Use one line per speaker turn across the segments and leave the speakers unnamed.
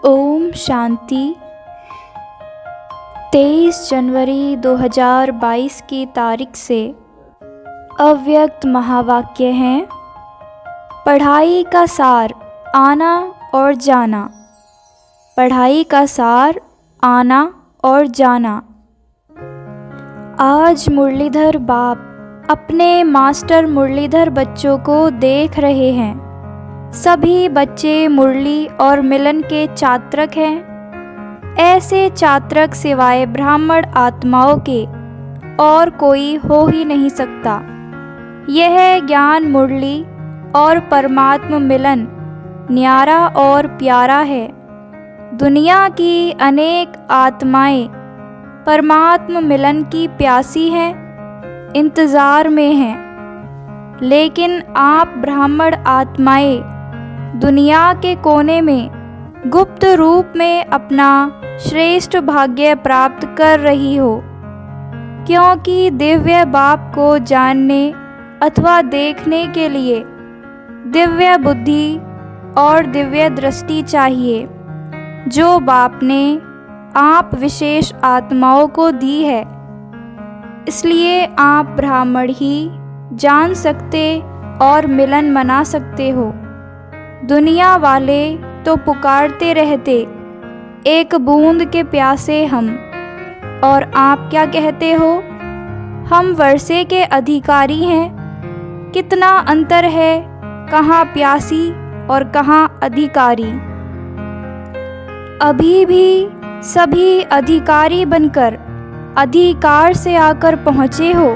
ओम शांति। 23 जनवरी 2022 की तारीख से अव्यक्त महावाक्य हैं। पढ़ाई का सार आना और जाना। पढ़ाई का सार आना और जाना। आज मुरलीधर बाप अपने मास्टर मुरलीधर बच्चों को देख रहे हैं। सभी बच्चे मुरली और मिलन के चात्रक हैं। ऐसे चात्रक सिवाय ब्राह्मण आत्माओं के और कोई हो ही नहीं सकता। यह ज्ञान मुरली और परमात्म मिलन न्यारा और प्यारा है। दुनिया की अनेक आत्माएं परमात्म मिलन की प्यासी हैं, इंतज़ार में हैं। लेकिन आप ब्राह्मण आत्माएं दुनिया के कोने में गुप्त रूप में अपना श्रेष्ठ भाग्य प्राप्त कर रही हो, क्योंकि दिव्य बाप को जानने अथवा देखने के लिए दिव्य बुद्धि और दिव्य दृष्टि चाहिए, जो बाप ने आप विशेष आत्माओं को दी है। इसलिए आप ब्राह्मण ही जान सकते और मिलन मना सकते हो। दुनिया वाले तो पुकारते रहते, एक बूंद के प्यासे हम, और आप क्या कहते हो, हम वर्षे के अधिकारी हैं। कितना अंतर है, कहाँ प्यासी और कहाँ अधिकारी। अभी भी सभी अधिकारी बनकर अधिकार से आकर पहुँचे हो।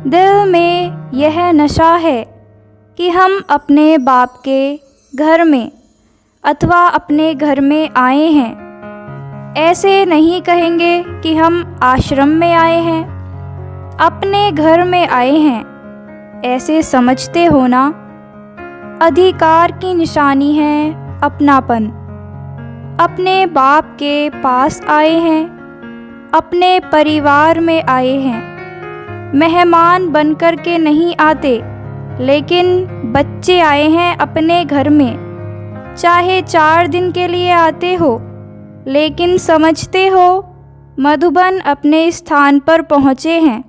दिल में यह नशा है कि हम अपने बाप के घर में अथवा अपने घर में आए हैं। ऐसे नहीं कहेंगे कि हम आश्रम में आए हैं, अपने घर में आए हैं। ऐसे समझते हो ना। अधिकार की निशानी है अपनापन। अपने बाप के पास आए हैं, अपने परिवार में आए हैं। मेहमान बनकर के नहीं आते, लेकिन बच्चे आए हैं अपने घर में। चाहे 4 दिन के लिए आते हो, लेकिन समझते हो मधुबन अपने स्थान पर पहुँचे हैं।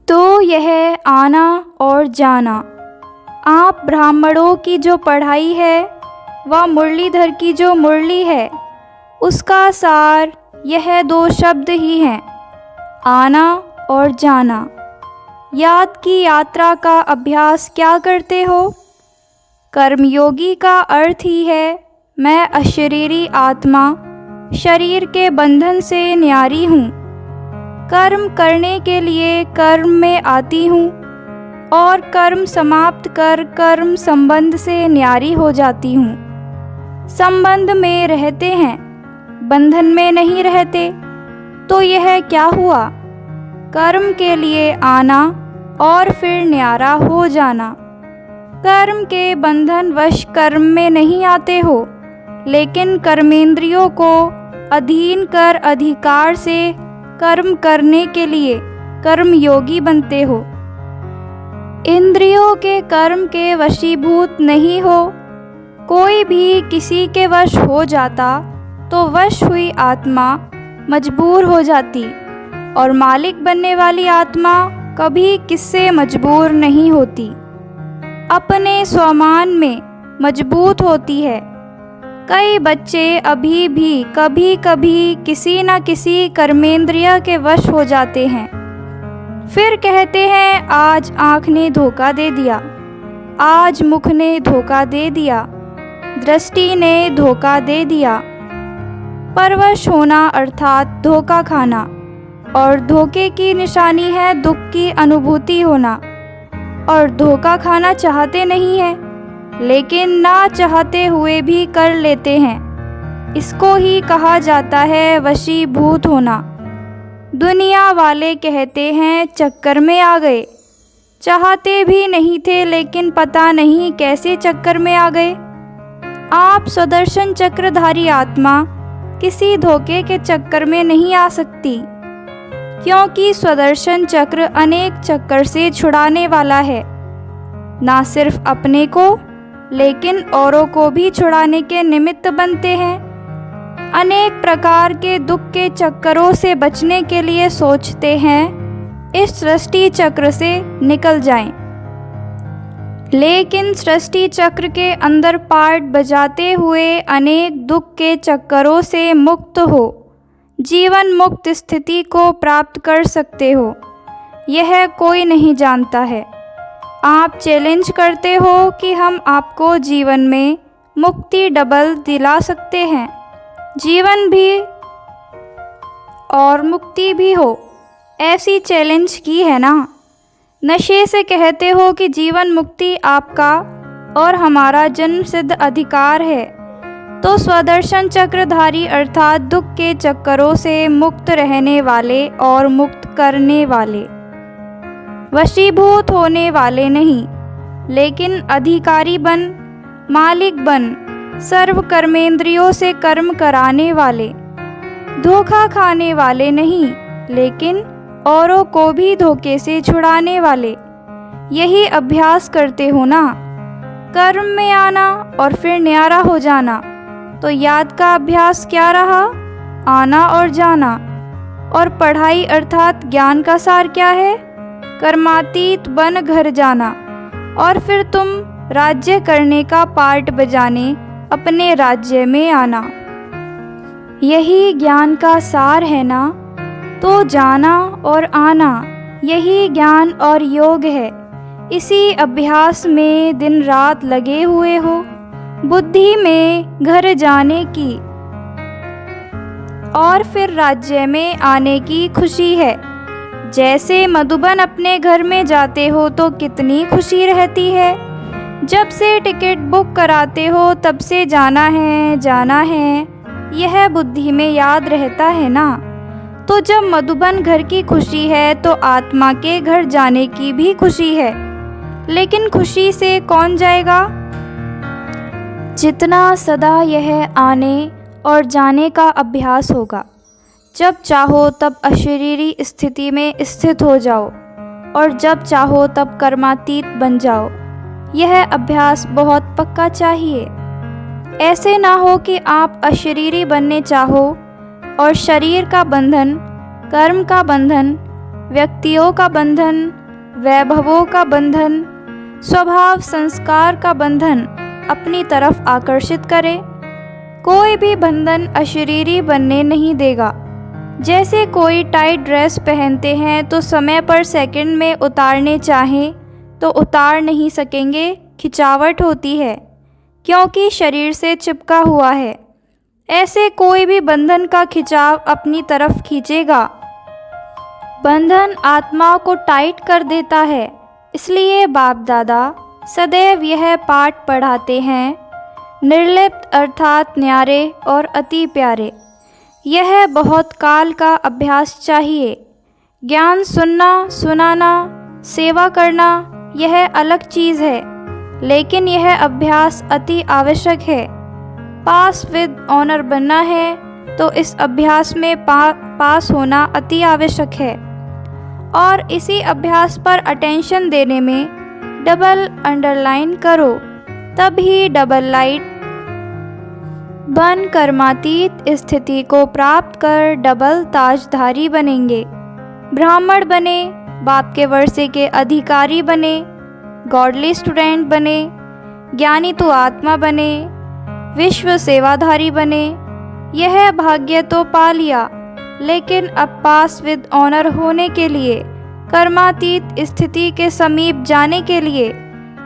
तो यह आना और जाना। आप ब्राह्मणों की जो पढ़ाई है व मुरलीधर की जो मुरली है, उसका सार यह 2 शब्द ही हैं, आना और जाना। याद की यात्रा का अभ्यास क्या करते हो? कर्मयोगी का अर्थ ही है मैं अशरीरी आत्मा शरीर के बंधन से न्यारी हूँ। कर्म करने के लिए कर्म में आती हूँ और कर्म समाप्त कर कर्म संबंध से न्यारी हो जाती हूँ। संबंध में रहते हैं, बंधन में नहीं रहते। तो यह क्या हुआ? कर्म के लिए आना और फिर न्यारा हो जाना। कर्म के बंधन वश कर्म में नहीं आते हो, लेकिन कर्मेंद्रियों को अधीन कर अधिकार से कर्म करने के लिए कर्मयोगी बनते हो। इंद्रियों के कर्म के वशीभूत नहीं हो। कोई भी किसी के वश हो जाता तो वश हुई आत्मा मजबूर हो जाती, और मालिक बनने वाली आत्मा कभी किससे मजबूर नहीं होती। अपने स्वमान में मजबूत होती है। कई बच्चे अभी भी कभी कभी किसी न किसी कर्मेंद्रिय के वश हो जाते हैं। फिर कहते हैं आज आँख ने धोखा दे दिया, आज मुख ने धोखा दे दिया, दृष्टि ने धोखा दे दिया। परवश होना अर्थात धोखा खाना, और धोखे की निशानी है दुख की अनुभूति होना। और धोखा खाना चाहते नहीं हैं, लेकिन ना चाहते हुए भी कर लेते हैं। इसको ही कहा जाता है वशीभूत होना। दुनिया वाले कहते हैं चक्कर में आ गए। चाहते भी नहीं थे, लेकिन पता नहीं कैसे चक्कर में आ गए। आप सुदर्शन चक्रधारी आत्मा किसी धोखे के चक्कर में नहीं आ सकती, क्योंकि सुदर्शन चक्र अनेक चक्कर से छुड़ाने वाला है। ना सिर्फ अपने को, लेकिन औरों को भी छुड़ाने के निमित्त बनते हैं। अनेक प्रकार के दुख के चक्करों से बचने के लिए सोचते हैं इस सृष्टि चक्र से निकल जाएं। लेकिन सृष्टि चक्र के अंदर पार्ट बजाते हुए अनेक दुख के चक्करों से मुक्त हो जीवन मुक्त स्थिति को प्राप्त कर सकते हो, यह कोई नहीं जानता है। आप चैलेंज करते हो कि हम आपको जीवन में मुक्ति डबल दिला सकते हैं, जीवन भी और मुक्ति भी हो, ऐसी चैलेंज की है ना। नशे से कहते हो कि जीवन मुक्ति आपका और हमारा जन्म सिद्ध अधिकार है, तो स्वदर्शन चक्रधारी अर्थात दुख के चक्करों से मुक्त रहने वाले और मुक्त करने वाले, वशीभूत होने वाले नहीं, लेकिन अधिकारी बन, मालिक बन, सर्व कर्मेंद्रियों से कर्म कराने वाले, धोखा खाने वाले नहीं, लेकिन औरों को भी धोखे से छुड़ाने वाले, यही अभ्यास करते हो ना। कर्म में आना और फिर न्यारा हो जाना, तो याद का अभ्यास क्या रहा? आना और जाना। और पढ़ाई अर्थात ज्ञान का सार क्या है? कर्मातीत बन घर जाना, और फिर तुम राज्य करने का पार्ट बजाने अपने राज्य में आना। यही ज्ञान का सार है ना। तो जाना और आना, यही ज्ञान और योग है। इसी अभ्यास में दिन रात लगे हुए हो, बुद्धि में घर जाने की और फिर राज्य में आने की खुशी है। जैसे मधुबन अपने घर में जाते हो तो कितनी खुशी रहती है। जब से टिकट बुक कराते हो तब से जाना है, यह बुद्धि में याद रहता है ना। तो जब मधुबन घर की खुशी है तो आत्मा के घर जाने की भी खुशी है। लेकिन खुशी से कौन जाएगा? जितना सदा यह आने और जाने का अभ्यास होगा। जब चाहो तब अशरीरी स्थिति में स्थित हो जाओ और जब चाहो तब कर्मातीत बन जाओ। यह अभ्यास बहुत पक्का चाहिए। ऐसे ना हो कि आप अशरीरी बनने चाहो और शरीर का बंधन, कर्म का बंधन, व्यक्तियों का बंधन, वैभवों का बंधन, स्वभाव संस्कार का बंधन अपनी तरफ आकर्षित करे। कोई भी बंधन अशरीरी बनने नहीं देगा। जैसे कोई टाइट ड्रेस पहनते हैं तो समय पर सेकंड में उतारने चाहें तो उतार नहीं सकेंगे, खिंचावट होती है क्योंकि शरीर से चिपका हुआ है। ऐसे कोई भी बंधन का खिंचाव अपनी तरफ खींचेगा। बंधन आत्मा को टाइट कर देता है। इसलिए बाप दादा सदैव यह पाठ पढ़ाते हैं, निर्लिप्त अर्थात न्यारे और अति प्यारे। यह बहुत काल का अभ्यास चाहिए। ज्ञान सुनना, सुनाना, सेवा करना यह अलग चीज़ है, लेकिन यह अभ्यास अति आवश्यक है। पास विद ऑनर बनना है तो इस अभ्यास में पास होना अति आवश्यक है। और इसी अभ्यास पर अटेंशन देने में डबल अंडरलाइन करो, तभी डबल लाइट बन कर्मातीत स्थिति को प्राप्त कर डबल ताजधारी बनेंगे। ब्राह्मण बने, बाप के वर्षे के अधिकारी बने, गॉडली स्टूडेंट बने, ज्ञानी तो आत्मा बने, विश्व सेवाधारी बने। यह भाग्य तो पा लिया, लेकिन अब पास विद ऑनर होने के लिए, कर्मातीत स्थिति के समीप जाने के लिए,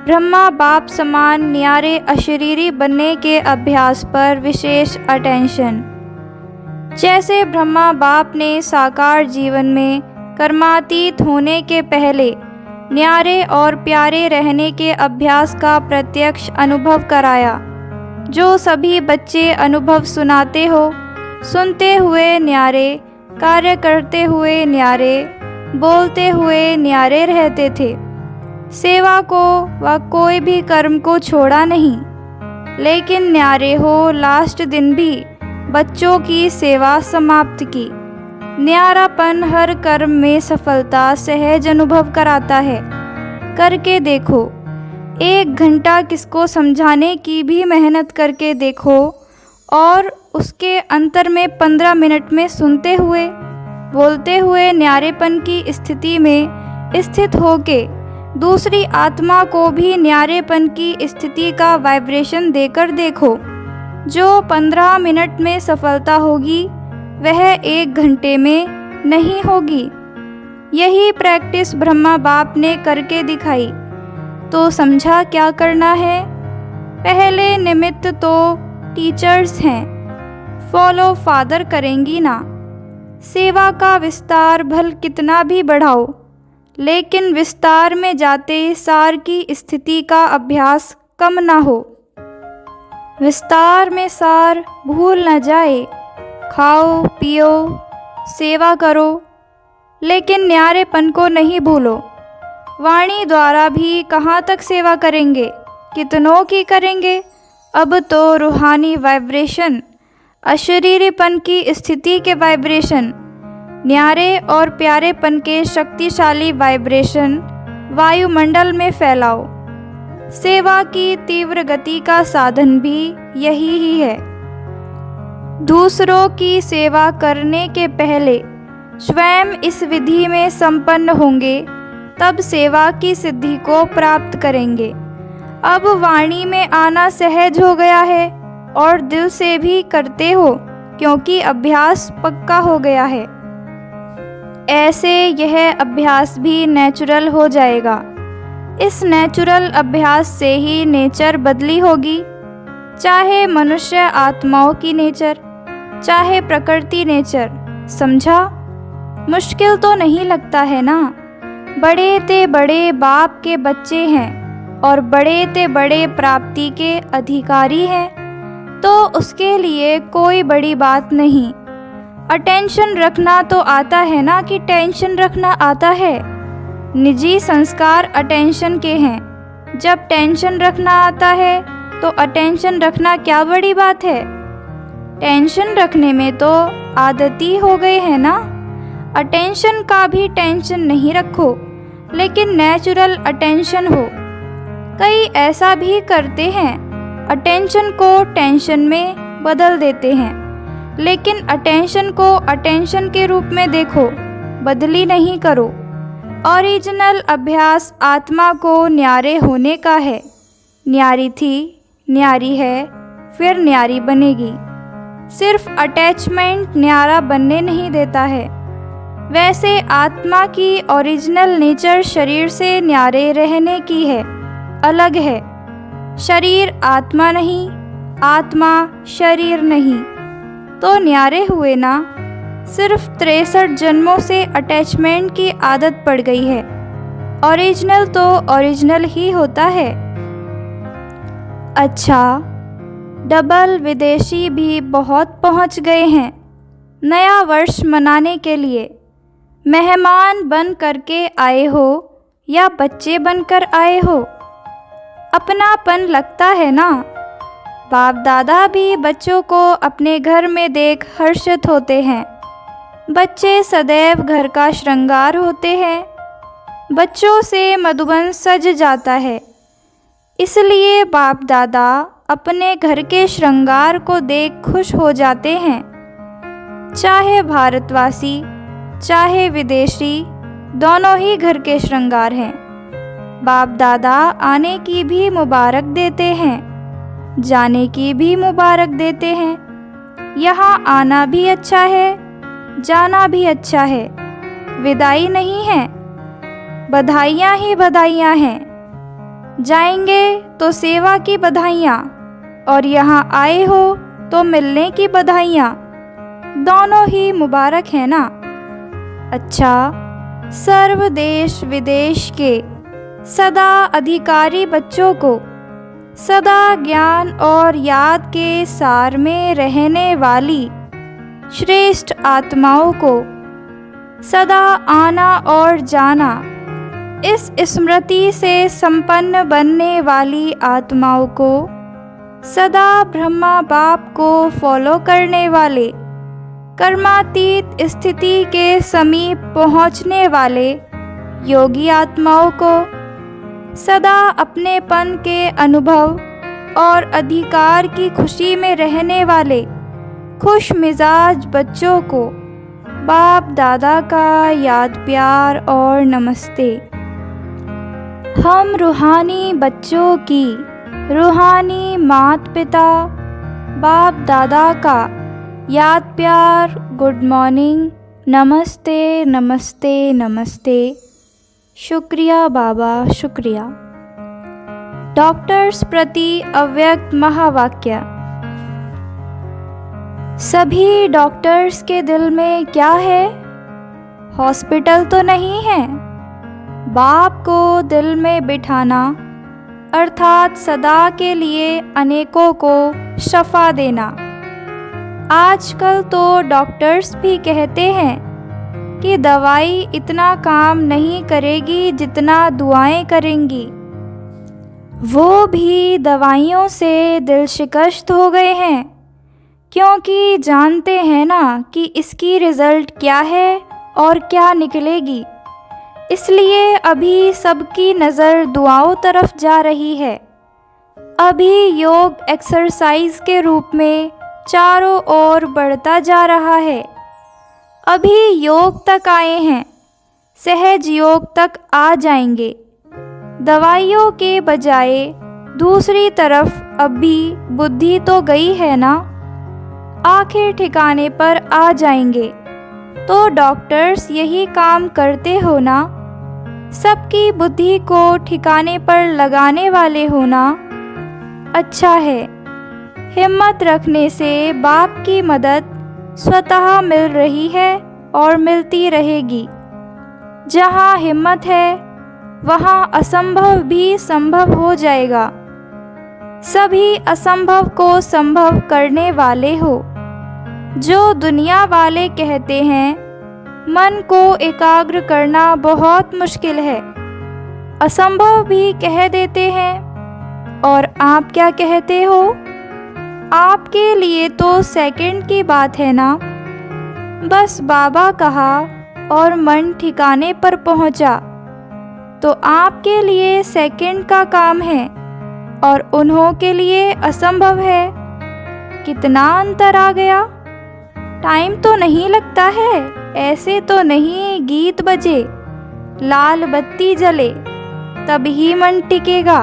ब्रह्मा बाप समान न्यारे अशरीरी बनने के अभ्यास पर विशेष अटेंशन। जैसे ब्रह्मा बाप ने साकार जीवन में कर्मातीत होने के पहले न्यारे और प्यारे रहने के अभ्यास का प्रत्यक्ष अनुभव कराया, जो सभी बच्चे अनुभव सुनाते हो, सुनते हुए न्यारे, कार्य करते हुए न्यारे, बोलते हुए न्यारे रहते थे। सेवा को व कोई भी कर्म को छोड़ा नहीं, लेकिन न्यारे हो लास्ट दिन भी बच्चों की सेवा समाप्त की। न्यारापन हर कर्म में सफलता सहज अनुभव कराता है। करके देखो, 1 घंटा किसको समझाने की भी मेहनत करके देखो और उसके अंतर में 15 मिनट में सुनते हुए, बोलते हुए न्यारेपन की स्थिति में स्थित होके दूसरी आत्मा को भी न्यारेपन की स्थिति का वाइब्रेशन देकर देखो। जो 15 मिनट में सफलता होगी वह 1 घंटे में नहीं होगी। यही प्रैक्टिस ब्रह्मा बाप ने करके दिखाई। तो समझा क्या करना है? पहले निमित्त तो टीचर्स हैं, फॉलो फादर करेंगी ना। सेवा का विस्तार भल कितना भी बढ़ाओ, लेकिन विस्तार में जाते सार की स्थिति का अभ्यास कम ना हो। विस्तार में सार भूल न जाए। खाओ पियो सेवा करो, लेकिन न्यारेपन को नहीं भूलो। वाणी द्वारा भी कहाँ तक सेवा करेंगे, कितनों की करेंगे। अब तो रूहानी वाइब्रेशन, अशरीरीपन की स्थिति के वाइब्रेशन, न्यारे और प्यारेपन के शक्तिशाली वाइब्रेशन वायुमंडल में फैलाओ। सेवा की तीव्र गति का साधन भी यही ही है। दूसरों की सेवा करने के पहले स्वयं इस विधि में संपन्न होंगे, तब सेवा की सिद्धि को प्राप्त करेंगे। अब वाणी में आना सहज हो गया है और दिल से भी करते हो, क्योंकि अभ्यास पक्का हो गया है। ऐसे यह अभ्यास भी नेचुरल हो जाएगा। इस नेचुरल अभ्यास से ही नेचर बदली होगी, चाहे मनुष्य आत्माओं की नेचर, चाहे प्रकृति नेचर। समझा? मुश्किल तो नहीं लगता है ना? बड़े ते बड़े बाप के बच्चे हैं और बड़े ते बड़े प्राप्ति के अधिकारी हैं, तो उसके लिए कोई बड़ी बात नहीं। अटेंशन रखना तो आता है ना, कि टेंशन रखना आता है। निजी संस्कार अटेंशन के हैं। जब टेंशन रखना आता है तो अटेंशन रखना क्या बड़ी बात है? टेंशन रखने में तो आदती हो गई है ना। अटेंशन का भी टेंशन नहीं रखो, लेकिन नेचुरल अटेंशन हो। कई ऐसा भी करते हैं, अटेंशन को टेंशन में बदल देते हैं, लेकिन अटेंशन को अटेंशन के रूप में देखो, बदली नहीं करो। ओरिजिनल अभ्यास आत्मा को न्यारे होने का है। न्यारी थी, न्यारी है, फिर न्यारी बनेगी। सिर्फ अटैचमेंट न्यारा बनने नहीं देता है। वैसे आत्मा की ओरिजिनल नेचर शरीर से न्यारे रहने की है, अलग है। शरीर आत्मा नहीं, आत्मा शरीर नहीं। तो न्यारे हुए ना। सिर्फ 63 जन्मों से अटैचमेंट की आदत पड़ गई है। ओरिजिनल तो ओरिजिनल ही होता है। अच्छा, डबल विदेशी भी बहुत पहुंच गए हैं नया वर्ष मनाने के लिए। मेहमान बन करके आए हो या बच्चे बनकर आए हो, अपनापन लगता है ना। बाप दादा भी बच्चों को अपने घर में देख हर्षित होते हैं। बच्चे सदैव घर का श्रृंगार होते हैं। बच्चों से मधुबन सज जाता है, इसलिए बाप दादा अपने घर के श्रृंगार को देख खुश हो जाते हैं। चाहे भारतवासी चाहे विदेशी, दोनों ही घर के श्रृंगार हैं। बाप दादा आने की भी मुबारक देते हैं, जाने की भी मुबारक देते हैं। यहाँ आना भी अच्छा है, जाना भी अच्छा है। विदाई नहीं है, बधाइयाँ ही बधाइयाँ हैं। जाएंगे तो सेवा की बधाइयाँ, और यहाँ आए हो तो मिलने की बधाइयाँ। दोनों ही मुबारक है ना। अच्छा, सर्व देश विदेश के सदा अधिकारी बच्चों को, सदा ज्ञान और याद के सार में रहने वाली श्रेष्ठ आत्माओं को, सदा आना और जाना, इस स्मृति से संपन्न बनने वाली आत्माओं को, सदा ब्रह्मा बाप को फॉलो करने वाले, कर्मातीत स्थिति के समीप पहुँचने वाले योगी आत्माओं को, सदा अपनेपन के अनुभव और अधिकार की खुशी में रहने वाले खुश मिजाज बच्चों को बाप दादा का याद प्यार और नमस्ते। हम रूहानी बच्चों की रूहानी माता पिता बाप दादा का याद प्यार गुड मॉर्निंग, नमस्ते नमस्ते नमस्ते। शुक्रिया बाबा, शुक्रिया। डॉक्टर्स प्रति अव्यक्त महावाक्य। सभी डॉक्टर्स के दिल में क्या है? हॉस्पिटल तो नहीं है। बाप को दिल में बिठाना अर्थात सदा के लिए अनेकों को शफा देना। आजकल तो डॉक्टर्स भी कहते हैं कि दवाई इतना काम नहीं करेगी जितना दुआएं करेंगी। वो भी दवाइयों से दिल शिकस्त हो गए हैं, क्योंकि जानते हैं ना कि इसकी रिज़ल्ट क्या है और क्या निकलेगी। इसलिए अभी सबकी नज़र दुआओं तरफ जा रही है। अभी योग एक्सरसाइज के रूप में चारों ओर बढ़ता जा रहा है। अभी योग तक आए हैं, सहज योग तक आ जाएंगे। दवाइयों के बजाय दूसरी तरफ अभी बुद्धि तो गई है ना, आखिर ठिकाने पर आ जाएंगे। तो डॉक्टर्स यही काम करते हो ना, सबकी बुद्धि को ठिकाने पर लगाने वाले होना। अच्छा है, हिम्मत रखने से बाप की मदद स्वतः मिल रही है और मिलती रहेगी। जहाँ हिम्मत है वहाँ असंभव भी संभव हो जाएगा। सभी असंभव को संभव करने वाले हो। जो दुनिया वाले कहते हैं मन को एकाग्र करना बहुत मुश्किल है, असंभव भी कह देते हैं। और आप क्या कहते हो? आपके लिए तो सेकंड की बात है ना। बस बाबा कहा और मन ठिकाने पर पहुंचा, तो आपके लिए सेकंड का काम है और उन्हों के लिए असंभव है। कितना अंतर आ गया। टाइम तो नहीं लगता है, ऐसे तो नहीं गीत बजे लाल बत्ती जले तब ही मन टिकेगा।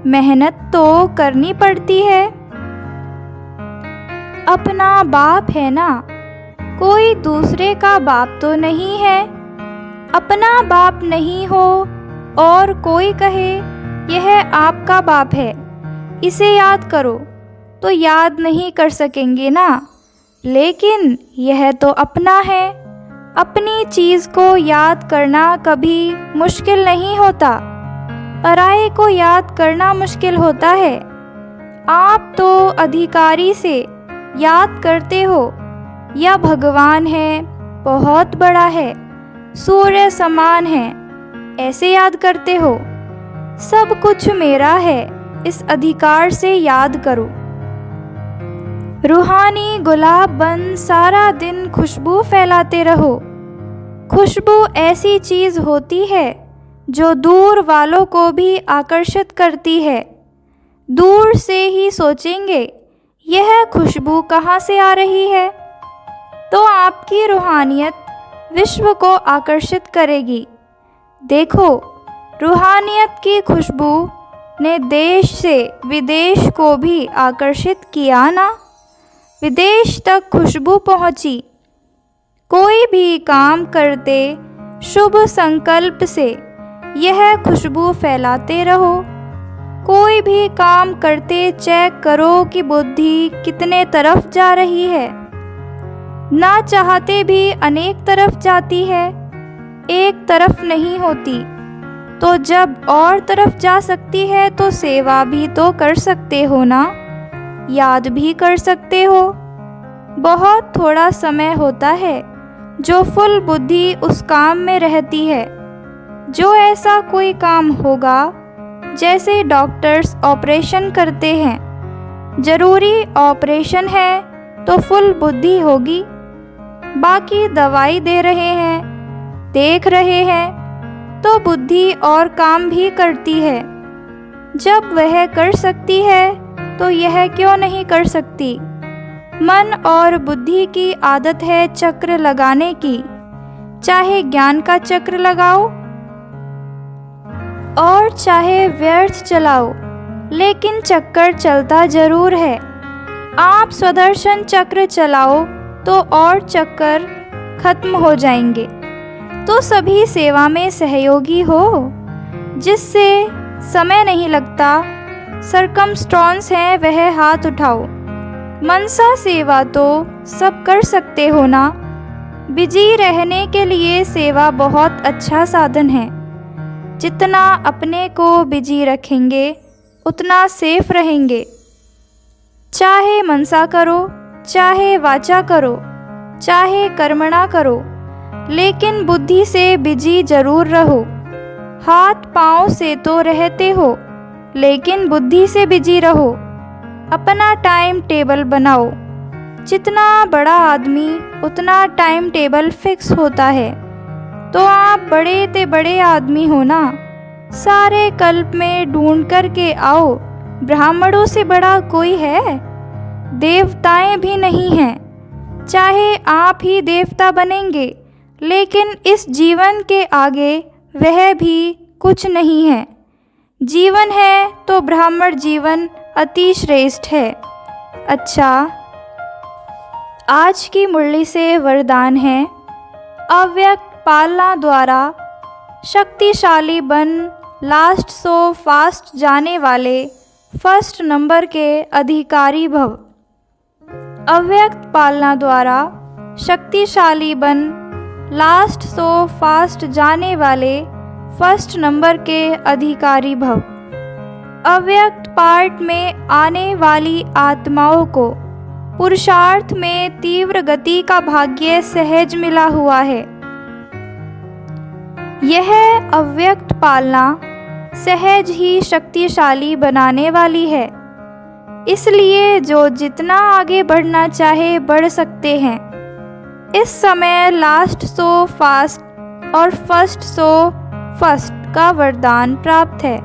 मेहनत तो करनी पड़ती है। अपना बाप है ना, कोई दूसरे का बाप तो नहीं है। अपना बाप नहीं हो और कोई कहे यह आपका बाप है, इसे याद करो, तो याद नहीं कर सकेंगे ना। लेकिन यह तो अपना है। अपनी चीज़ को याद करना कभी मुश्किल नहीं होता, पराये को याद करना मुश्किल होता है। आप तो अधिकारी से याद करते हो, यह भगवान है, बहुत बड़ा है, सूर्य समान है, ऐसे याद करते हो। सब कुछ मेरा है, इस अधिकार से याद करो। रूहानी गुलाब बन सारा दिन खुशबू फैलाते रहो। खुशबू ऐसी चीज़ होती है जो दूर वालों को भी आकर्षित करती है। दूर से ही सोचेंगे यह खुशबू कहाँ से आ रही है, तो आपकी रूहानियत विश्व को आकर्षित करेगी। देखो, रूहानियत की खुशबू ने देश से विदेश को भी आकर्षित किया ना। विदेश तक खुशबू पहुंची। कोई भी काम करते शुभ संकल्प से यह खुशबू फैलाते रहो। कोई भी काम करते चेक करो कि बुद्धि कितने तरफ जा रही है। ना चाहते भी अनेक तरफ जाती है, एक तरफ नहीं होती। तो जब और तरफ जा सकती है तो सेवा भी तो कर सकते हो ना, याद भी कर सकते हो। बहुत थोड़ा समय होता है जो फुल बुद्धि उस काम में रहती है। जो ऐसा कोई काम होगा, जैसे डॉक्टर्स ऑपरेशन करते हैं, ज़रूरी ऑपरेशन है तो फुल बुद्धि होगी। बाकी दवाई दे रहे हैं, देख रहे हैं, तो बुद्धि और काम भी करती है। जब वह कर सकती है तो यह क्यों नहीं कर सकती। मन और बुद्धि की आदत है चक्र लगाने की, चाहे ज्ञान का चक्र लगाओ और चाहे व्यर्थ चलाओ, लेकिन चक्कर चलता जरूर है। आप स्वदर्शन चक्र चलाओ तो और चक्कर खत्म हो जाएंगे। तो सभी सेवा में सहयोगी हो, जिससे समय नहीं लगता, सरकमस्टेंस है वह हाथ उठाओ। मनसा सेवा तो सब कर सकते हो ना। बिजी रहने के लिए सेवा बहुत अच्छा साधन है। जितना अपने को बिजी रखेंगे उतना सेफ रहेंगे। चाहे मनसा करो, चाहे वाचा करो, चाहे कर्मणा करो, लेकिन बुद्धि से बिजी जरूर रहो। हाथ पाँव से तो रहते हो, लेकिन बुद्धि से बिजी रहो। अपना टाइम टेबल बनाओ। जितना बड़ा आदमी उतना टाइम टेबल फिक्स होता है। तो आप बड़े ते बड़े आदमी हो ना। सारे कल्प में ढूंढ कर के आओ, ब्राह्मणों से बड़ा कोई है? देवताएं भी नहीं हैं। चाहे आप ही देवता बनेंगे, लेकिन इस जीवन के आगे वह भी कुछ नहीं है। जीवन है तो ब्राह्मण जीवन अति श्रेष्ठ है। अच्छा, आज की मुरली से वरदान है, अव्यक्त पालना द्वारा शक्तिशाली बन लास्ट सो फास्ट जाने वाले फर्स्ट नंबर के अधिकारी भव। अव्यक्त पालना द्वारा शक्तिशाली बन लास्ट सो फास्ट जाने वाले फर्स्ट नंबर के अधिकारी भव। अव्यक्त पार्ट में आने वाली आत्माओं को पुरुषार्थ में तीव्र गति का भाग्य सहज मिला हुआ है। यह अव्यक्त पालना सहज ही शक्तिशाली बनाने वाली है। इसलिए जो जितना आगे बढ़ना चाहे बढ़ सकते हैं। इस समय लास्ट सो फास्ट और फर्स्ट सो फर्स्ट का वरदान प्राप्त है।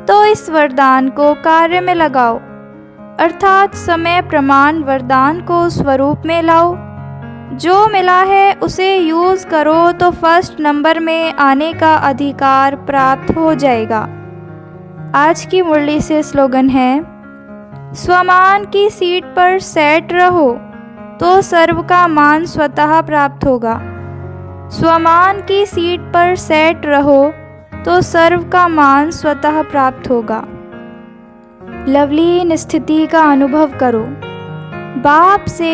तो इस वरदान को कार्य में लगाओ, अर्थात समय प्रमाण वरदान को स्वरूप में लाओ। जो मिला है उसे यूज़ करो तो फर्स्ट नंबर में आने का अधिकार प्राप्त हो जाएगा। आज की मुरली से स्लोगन है, स्वमान की सीट पर सेट रहो तो सर्व का मान स्वतः प्राप्त होगा। स्वमान की सीट पर सेट रहो तो सर्व का मान स्वतः प्राप्त होगा। लवलीन स्थिति का अनुभव करो। बाप से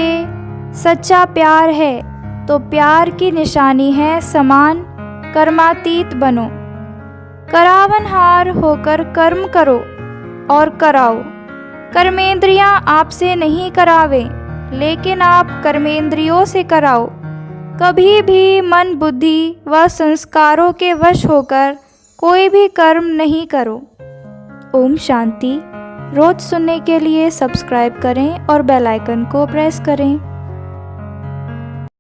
सच्चा प्यार है तो प्यार की निशानी है समान कर्मातीत बनो। करावनहार होकर कर्म करो और कराओ। कर्मेंद्रियां आपसे नहीं करावे, लेकिन आप कर्मेंद्रियों से कराओ। कभी भी मन बुद्धि व संस्कारों के वश होकर कोई भी कर्म नहीं करो। ओम शांति। रोज सुनने के लिए सब्सक्राइब करें और बेल आइकन को प्रेस करें।